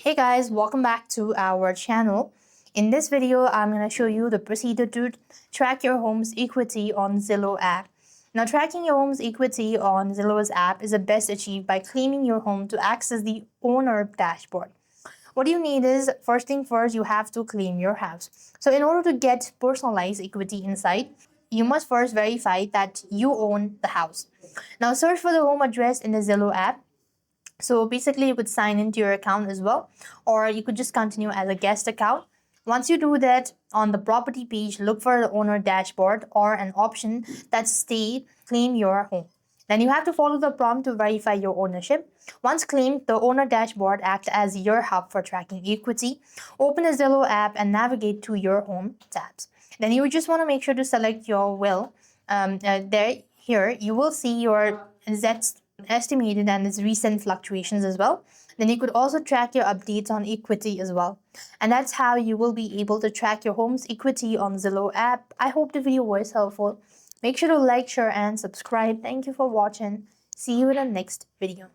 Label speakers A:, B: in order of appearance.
A: Hey guys, welcome back to our channel. In this video, I'm going to show you the procedure to track your home's equity on Zillow app. Now, tracking your home's equity on Zillow's app is best achieved by claiming your home to access the owner dashboard. What you need is, first thing first, you have to claim your house. So in order to get personalized equity insight, you must first verify that you own the house. Now, search for the home address in the Zillow app. So basically, you could sign into your account as well, or you could just continue as a guest account. Once you do that, on the property page, look for the owner dashboard or an option that states claim your home. Then you have to follow the prompt to verify your ownership. Once claimed, the owner dashboard acts as your hub for tracking equity. Open the Zillow app and navigate to your home tabs. Then you just want to make sure to select your will. Here you will see your estimated and its recent fluctuations as well. Then you could also track your updates on equity as well. And that's how you will be able to track your home's equity on Zillow app. I hope the video was helpful. Make sure to like, share, and subscribe. Thank you for watching. See you in the next video.